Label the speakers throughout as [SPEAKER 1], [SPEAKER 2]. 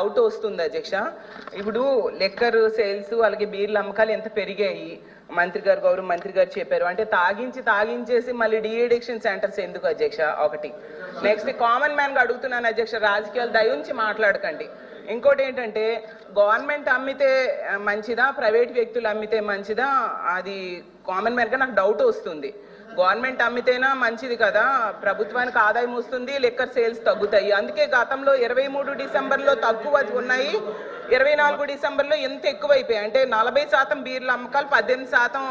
[SPEAKER 1] Out వస్తుంది అధ్యక్ష. ఇప్పుడు లెక్కర్ సేల్స్ అలాగే బీర్ల అమ్మకాలు ఎంత పెరిగాయి మంత్రి గారు గౌరవ మంత్రి గారు చెప్పారు. అంటే తాగించేసి మళ్ళీ డీఎడిక్షన్ సెంటర్స్ ఎందుకు అధ్యక్ష? ఒకటి. నెక్స్ట్ కామన్ మ్యాన్ గా అడుగుతున్నాను అధ్యక్ష, రాజకీయాలు దయించి మాట్లాడకండి. ఇంకోటి ఏంటంటే గవర్నమెంట్ అమ్మితే మంచిదా ప్రైవేట్ వ్యక్తులు అమ్మితే మంచిదా, అది కామన్ మ్యాన్ గా నాకు డౌట్ వస్తుంది. గవర్నమెంట్ అమ్మితేనా మంచిది కదా, ప్రభుత్వానికి ఆదాయం వస్తుంది, లిక్కర్ సేల్స్ తగ్గుతాయి. అందుకే గతంలో 23 డిసెంబర్లో తక్కువ ఉన్నాయి, 24 డిసెంబర్లో ఎంత ఎక్కువైపోయాయి అంటే 40% బీర్ల అమ్మకాలు 18%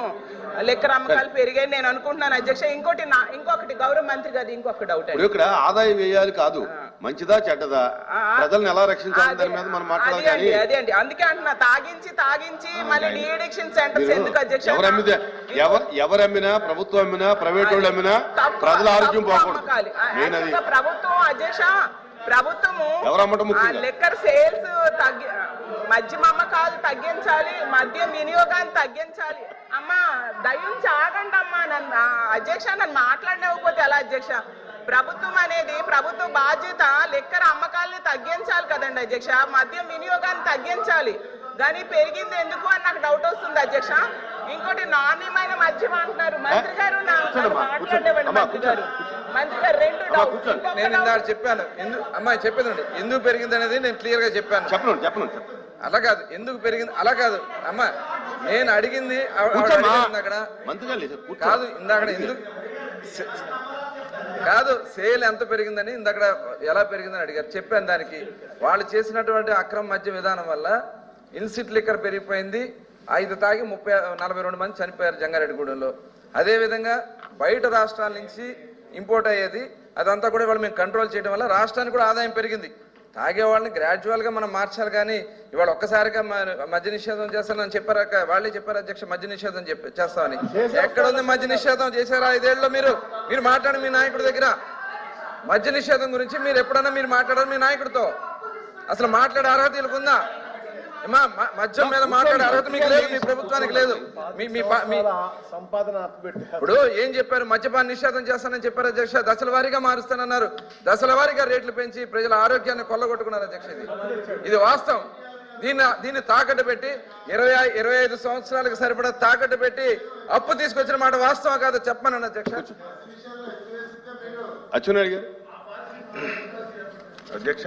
[SPEAKER 1] లిక్కర్ అమ్మకాలు పెరిగాయి నేను అనుకుంటున్నాను అధ్యక్ష. ఇంకొకటి గౌరవ మంత్రి గారు ఇంకొక డౌట్ అండి,
[SPEAKER 2] ఇక్కడ ఆదాయం వేయాలి కాదు, మంచిదా చెడ్డదా, ప్రజలను ఎలా రక్షించాలి దాని మీద మనం మాట్లాడాలి.
[SPEAKER 1] అదే అండి, అందుకే అంటున్నా తాగించి మళ్ళీ డీఎడిక్షన్ సెంటర్స్ ఎందుకు అధ్యక్ష?
[SPEAKER 2] ఎవరమ్మినా ప్రభుత్వం అమ్మినా ప్రైవేట్ వాళ్ళు అమ్మినా ప్రజల ఆరోగ్యం పోకూడదు.
[SPEAKER 1] ప్రభుత్వం అధ్యక్ష, ప్రభుత్వము
[SPEAKER 2] ఎవరమ్మటం
[SPEAKER 1] లిక్కర్ సేల్స్ మద్యం అమ్మకాలు తగ్గించాలి, మద్యం వినియోగాన్ని తగ్గించాలి. అమ్మా దయించి ఆగండి అమ్మా, నన్ను అధ్యక్ష నన్ను మాట్లాడలేకపోతే ఎలా అధ్యక్ష? ప్రభుత్వం అనేది ప్రభుత్వ బాధ్యత లిక్కర్ అమ్మకాలని తగ్గించాలి కదండి అధ్యక్ష, మద్యం వినియోగాన్ని తగ్గించాలి. కానీ పెరిగింది ఎందుకు అని నాకు డౌట్ వస్తుంది అధ్యక్ష. ఇంకోటి నాణ్యమైన మద్యం అంటున్నారు మంత్రి గారు, మాట్లాడలేవండి మంత్రి గారు. రెండు డౌట్
[SPEAKER 3] నేను ఇందాక చెప్పాను, అమ్మాయి చెప్పేదండి ఎందుకు పెరిగింది అనేది నేను క్లియర్ గా చెప్పాను.
[SPEAKER 2] చెప్పను
[SPEAKER 3] అలా కాదు, ఎందుకు పెరిగింది అలా కాదు అమ్మా, నేను అడిగింది అక్కడ కాదు, ఇందాక ఎందుకు కాదు సేల్ ఎంత పెరిగిందని ఇందాక ఎలా పెరిగిందని అడిగారు, చెప్పాను. దానికి వాళ్ళు చేసినటువంటి అక్రమ మద్య విధానం వల్ల ఇన్సిట్ లిక్కర్ పెరిగిపోయింది, 5 తాగి 42 మంది చనిపోయారు జంగారెడ్డిగూడెంలో. అదేవిధంగా బయట రాష్ట్రాల నుంచి ఇంపోర్ట్ అయ్యేది అదంతా కూడా వాళ్ళు మేము కంట్రోల్ చేయడం వల్ల రాష్ట్రానికి కూడా ఆదాయం పెరిగింది. తాగే వాళ్ళని గ్రాడ్యువల్ గా మనం మార్చాలి, కానీ ఇవాళ ఒక్కసారిగా మద్య నిషేధం చేస్తానని చెప్పారు, వాళ్ళే చెప్పారు అధ్యక్ష మద్య నిషేధం చేస్తామని. ఎక్కడ ఉంది మద్య నిషేధం? చేశారా 5 ఏళ్ళలో? మీరు మాట్లాడి మీ నాయకుడి దగ్గర మద్య నిషేధం గురించి మీరు ఎప్పుడన్నా మీరు మాట్లాడారు మీ నాయకుడితో? అసలు మాట్లాడే అర్హత వీళ్ళకుందా? మద్యం మీద మాట్లాడే అర్హత మీకు లేదు, మీ ప్రభుత్వానికి లేదు. ఇప్పుడు ఏం చెప్పారు? మద్యపాన నిషేధం చేస్తానని చెప్పారు అధ్యక్ష, దశల వారీగా మారుస్తానన్నారు, దశల వారీగా రేట్లు పెంచి ప్రజల ఆరోగ్యాన్ని కొల్లగొట్టుకున్నారు అధ్యక్ష. ఇది వాస్తవం. దీన్ని తాకట్టు పెట్టి 25 సంవత్సరాలకు సరిపడా తాకట్టు పెట్టి అప్పు తీసుకొచ్చిన మాట వాస్తవం కాదు చెప్పమన్నాను అధ్యక్ష.
[SPEAKER 2] అచ్చెన్నాయుడు గారు.
[SPEAKER 4] అధ్యక్ష,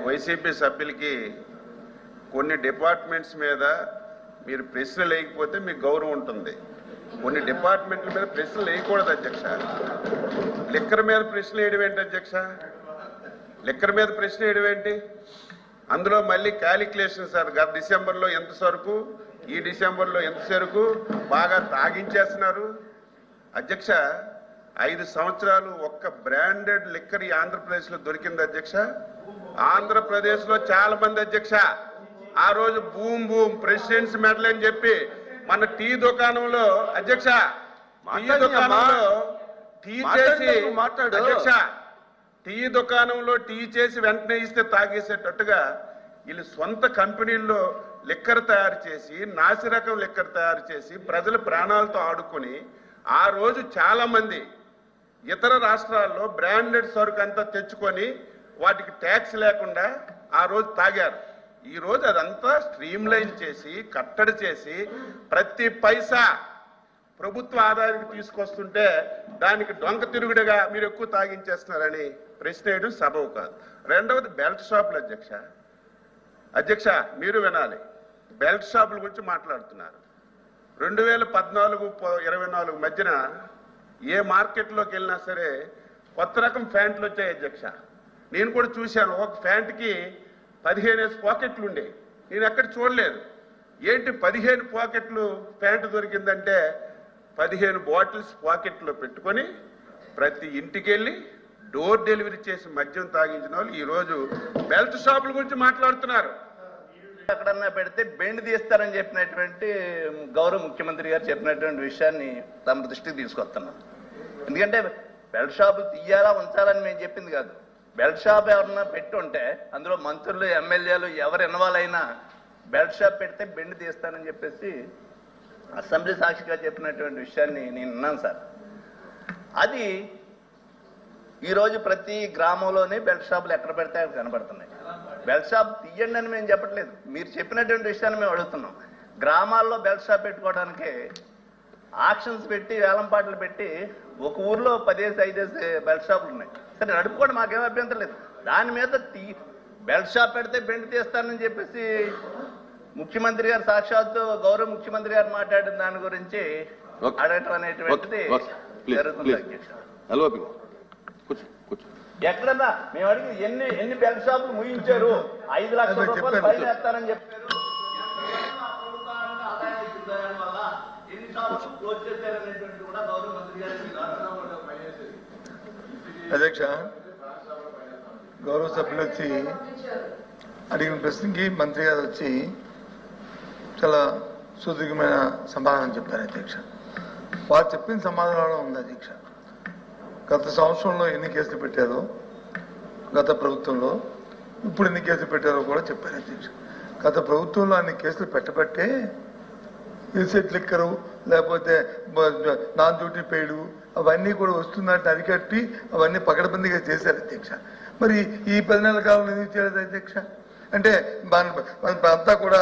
[SPEAKER 4] వైసీపీ సభ్యులకి కొన్ని డిపార్ట్మెంట్స్ మీద మీరు ప్రశ్నలు వేయకపోతే మీకు గౌరవం ఉంటుంది, కొన్ని డిపార్ట్మెంట్ల మీద ప్రశ్నలు వేయకూడదు అధ్యక్ష. లిక్కర్ మీద ప్రశ్నలు వేయడం ఏంటి అధ్యక్ష? లిక్కర్ మీద ప్రశ్న వేయడం ఏంటి? అందులో మళ్ళీ క్యాలిక్యులేషన్ సార్, గత డిసెంబర్లో ఎంత సరుకు, ఈ డిసెంబర్లో ఎంత సరుకు బాగా తాగించేస్తున్నారు అధ్యక్ష. 5 సంవత్సరాలు ఒక్క బ్రాండెడ్ లిక్కర్ ఈ ఆంధ్రప్రదేశ్ లో దొరికింది అధ్యక్ష. ఆంధ్రప్రదేశ్ లో చాలా మంది అధ్యక్ష ఆ రోజు బూమ్ ప్రెసిడెంట్స్ మెడల్ అని చెప్పి మన టీ దుకాణంలో అధ్యక్ష, టీ దుకాణంలో టీ చేసి అధ్యక్ష, టీ దుకాణంలో టీ చేసి వెంటనే ఇస్తే తాగేసేటట్టుగా వీళ్ళు సొంత కంపెనీల్లో లిక్కర్ తయారు చేసి నాసిరకం లిక్కర్ తయారు చేసి ప్రజల ప్రాణాలతో ఆడుకొని ఆ రోజు చాలా మంది ఇతర రాష్ట్రాల్లో బ్రాండెడ్ సరుకు అంతా తెచ్చుకొని వాటికి ట్యాక్స్ లేకుండా ఆ రోజు తాగారు. ఈ రోజు అదంతా స్ట్రీమ్ లైన్ చేసి కట్టడి చేసి ప్రతి పైసా ప్రభుత్వ ఆదాయానికి తీసుకొస్తుంటే దానికి డొంక తిరుగుడుగా మీరు ఎక్కువ తాగించేస్తున్నారని ప్రశ్న వేయడం సబబు కాదు. రెండవది బెల్ట్ షాపులు అధ్యక్ష మీరు వినాలి, బెల్ట్ షాపుల గురించి మాట్లాడుతున్నారు. 2014-24 మధ్యన ఏ మార్కెట్లోకి వెళ్ళినా సరే కొత్త రకం ప్యాంట్లు వచ్చాయి అధ్యక్ష. నేను కూడా చూశాను, ఒక ప్యాంట్కి 15 పాకెట్లు ఉండే, నేను ఎక్కడ చూడలేదు. ఏంటి 15 పాకెట్లు ప్యాంటు దొరికిందంటే 15 బాటిల్స్ పాకెట్లో పెట్టుకొని ప్రతి ఇంటికి వెళ్ళి డోర్ డెలివరీ చేసి మద్యం తాగించిన వాళ్ళు ఈరోజు బెల్ట్ షాపుల గురించి మాట్లాడుతున్నారు.
[SPEAKER 5] ఎక్కడన్నా పెడితే బెండ్ తీస్తారని చెప్పినటువంటి గౌరవ ముఖ్యమంత్రి గారు చెప్పినటువంటి విషయాన్ని తమ దృష్టికి తీసుకొస్తున్నాం. ఎందుకంటే బెల్ట్ షాపులు తీయాలా ఉంచాలని మేము చెప్పింది కాదు. బెల్ట్ షాప్ ఎవరన్నా పెట్టి ఉంటే అందులో మంత్రులు ఎమ్మెల్యేలు ఎవరు ఇన్వాల్వ్ అయినా బెల్ట్ షాప్ పెడితే బెండ్ తీస్తానని చెప్పేసి అసెంబ్లీ సాక్షిగా చెప్పినటువంటి విషయాన్ని నేను విన్నాను సార్. అది ఈ రోజు ప్రతి గ్రామంలోనే బెల్ట్ షాపులు ఎక్కడ పెడితే అక్కడ కనబడుతున్నాయి. బెల్ట్ షాప్ తీయండి అని మేము చెప్పట్లేదు, మీరు చెప్పినటువంటి విషయాన్ని మేము అడుగుతున్నాం. గ్రామాల్లో బెల్ట్ షాప్ పెట్టుకోవడానికి ఆక్షన్స్ పెట్టి వేలంపాటలు పెట్టి ఒక ఊర్లో 10-5 బెల్ట్ షాపులు ఉన్నాయి. సరే నడుపుకోండి, మాకేం అభ్యంతరం లేదు. దాని మీద బెల్ట్ షాప్ పెడితే బెండ్ తీస్తానని చెప్పేసి ముఖ్యమంత్రి గారు సాక్షాత్తు గౌరవ ముఖ్యమంత్రి గారు మాట్లాడిన దాని గురించి అడగటం అనేటువంటిది జరుగుతుంది అధ్యక్ష. ఎక్కడన్నా మేము అడిగి ఎన్ని బెల్ట్ షాపులు ముగించారు, 5 లక్షల రూపాయలు ఫైన్ వేస్తారని చెప్పారు.
[SPEAKER 6] అధ్యక్ష, గౌరవ సభ్యులు వచ్చి అడిగిన ప్రశ్నకి మంత్రి గారు వచ్చి చాలా సుదీర్ఘమైన సమాధానం చెప్పారు అధ్యక్ష. వారు చెప్పిన సమాధానంలో ఉంది అధ్యక్ష. గత సంవత్సరంలో ఎన్ని కేసులు పెట్టారో, గత ప్రభుత్వంలో ఇప్పుడు ఎన్ని కేసులు పెట్టారో కూడా చెప్పారు అధ్యక్ష. గత ప్రభుత్వంలో అన్ని కేసులు పెట్టబట్టే ఇన్సెట్ లిక్కరు లేకపోతే నాన్ డ్యూటీ పెయిడ్ అవన్నీ కూడా వస్తుందంటే అరికట్టి అవన్నీ పకడ్బందీగా చేశారు అధ్యక్ష. మరి ఈ 10 నెలల కాలంలో ఎందుకు చేయలేదు అధ్యక్ష? అంటే అంతా కూడా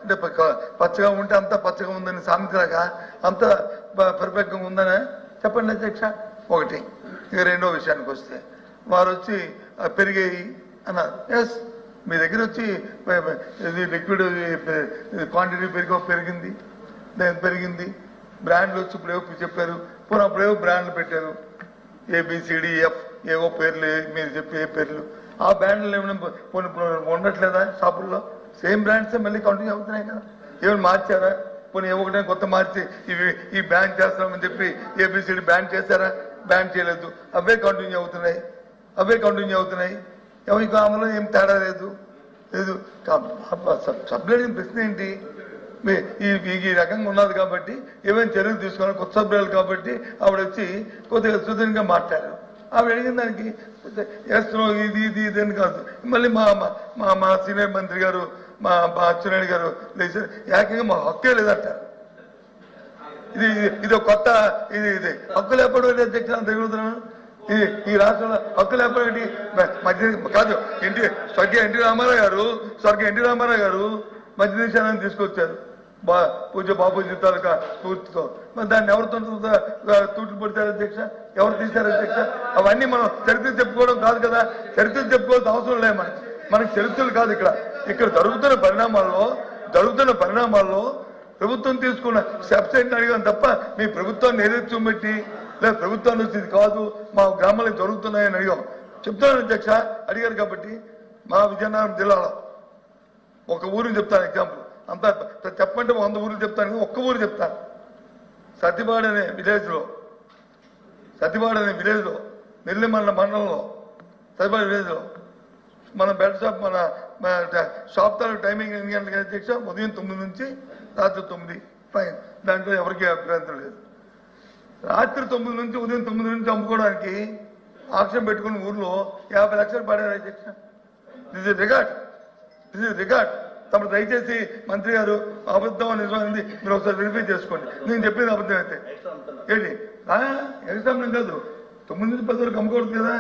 [SPEAKER 6] అంటే పచ్చగా ఉంటే అంతా పచ్చగా ఉందని సామెతలాగా అంత పర్ఫెక్ట్గా ఉందని చెప్పండి అధ్యక్ష. ఒకటి. ఇక రెండో విషయానికి వస్తే వారు వచ్చి పెరిగాయి అన్నారు. ఎస్, మీ దగ్గర వచ్చి లిక్విడ్ క్వాంటిటీ పెరిగింది, పెరిగింది. బ్రాండ్లు వచ్చి ఇప్పుడు చెప్పారు, అప్పుడేవో బ్రాండ్లు పెట్టారు, ABCDF ఏవో పేర్లు మీరు చెప్పే పేర్లు. ఆ బ్రాండ్లు ఏమైనా ఉండట్లేదా షాపుల్లో? సేమ్ బ్రాండ్సే మళ్ళీ కంటిన్యూ అవుతున్నాయి కదా. ఏమైనా మార్చారా? పోనీ ఒకటే కొత్త మార్చి ఈ బ్యాన్ చేస్తామని చెప్పి ABCD బ్యాన్ చేశారా? బ్యాన్ చేయలేదు. అవే కంటిన్యూ అవుతున్నాయి. ఎవరికి అమలు ఏం తేడా లేదు. సభ్యులు ప్రశ్న ఏంటి? ఈ రకంగా ఉన్నది కాబట్టి ఏమైనా చర్యలు తీసుకోవాలి. కొత్త సభ్యులు కాబట్టి ఆవిడ వచ్చి కొద్దిగా సుదీర్ఘంగా మాట్లాడారు. ఆవిడ అడిగిన దానికి వేస్తున్నాం ఇది అని కాదు. మళ్ళీ మా సీనియర్ మంత్రి గారు మా అచ్చెన్నాయుడు గారు లేచి ఏకంగా మా హక్కే లేదంటారు. ఇది కొత్త ఇది హక్కులు ఎప్పుడు అధ్యక్ష తిరుగుతున్నాను. ఈ రాష్ట్రంలో హక్కులు ఎప్పుడు మధ్య కాదు. స్వర్గీయ ఎన్టీ రామారావు గారు మధ్య నిషేధాన్ని తీసుకొచ్చారు పూజ్య బాపూజీ తాలూకా స్ఫూర్తితో. మరి దాన్ని ఎవరితో తూట్లు పడతారు అధ్యక్ష? ఎవరు తీశారు అధ్యక్ష? అవన్నీ మనం చరిత్ర చెప్పుకోవడం కాదు కదా. చరిత్ర చెప్పుకోవాల్సిన అవసరం లేదు మనకి చరిత్రలు కాదు. ఇక్కడ జరుగుతున్న పరిణామాల్లో ప్రభుత్వం తీసుకున్న స్టెప్స్ ఏంటి అడిగాను తప్ప మీ ప్రభుత్వాన్ని ఏదైతే చూపెట్టి లేదా ప్రభుత్వాన్ని వచ్చింది కాదు, మా గ్రామాలకు జరుగుతున్నాయని అడిగాం. చెప్తాను అధ్యక్ష, అడిగారు కాబట్టి. మా విజయనగరం జిల్లాలో ఒక ఊరిని చెప్తాను ఎగ్జాంపుల్. అంతా చెప్పంటే 100 ఊర్లు చెప్తాను, ఒక్క ఊరు చెప్తాను. సతిబాడ్ అనే విలేజ్లో నెల్లిమల్ల మండలంలో సతిబాడ్ విలేజ్లో మన బెల్ట్ షాప్ మన షాప్ తాలూకు టైమింగ్ ఎన్ని గంటలకి అధ్యక్ష? ఉదయం 9 నుంచి రాత్రి 9. ఫైన్, దాంట్లో ఎవరికి అభ్యంతరం లేదు. రాత్రి 9 నుంచి ఉదయం 9 నుంచి అమ్ముకోవడానికి ఆక్షన్ పెట్టుకున్న ఊర్లో 50 లక్షలు పడారు అధ్యక్ష. This is record. తమకు దయచేసి మంత్రి గారు అబద్ధం నిజమైంది మీరు ఒకసారి వెరిఫై చేసుకోండి. నేను చెప్పేది అబద్ధం అయితే ఏంటి? ఎగ్జామ్ కాదు, 9 నుంచి 10 వరకు అమ్ముకోవద్దు కదా.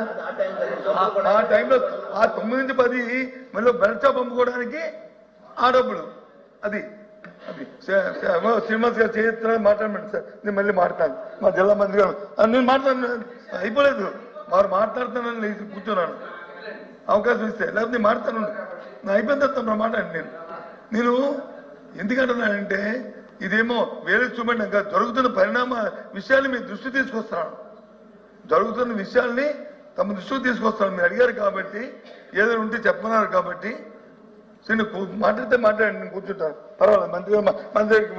[SPEAKER 6] ఆ టైంలో 9 నుంచి 10 మళ్ళీ బెల్ట్ షాప్ అమ్ముకోవడానికి ఆ డబ్బులు అది శ్రీనివాస్ గారు చేస్తారని మాట్లాడమండి సార్. నేను మళ్ళీ మాట్లాడాను మా జిల్లా మంత్రి గారు. నేను మాట్లాడాను, అయిపోలేదు. వారు మాట్లాడుతానని కూర్చున్నాను. అవకాశం ఇస్తే, లేకపోతే నేను మాట్లాడతాను. నా అయిపోయిన తర్వాత మాట్లాడండి. నేను ఎందుకంటున్నానంటే ఇదేమో వేరే చూపండి, ఇంకా జరుగుతున్న పరిణామ విషయాన్ని మీ దృష్టి తీసుకొస్తున్నాను. జరుగుతున్న విషయాల్ని తమ దృష్టికి తీసుకొస్తాను. మీరు అడిగారు కాబట్టి, ఏదైనా ఉంటే చెప్పన్నారు కాబట్టి మాట్లాడితే మాట్లాడండి, నేను కూర్చుంటాను. పర్వాలేదు, మంత్రి గారికి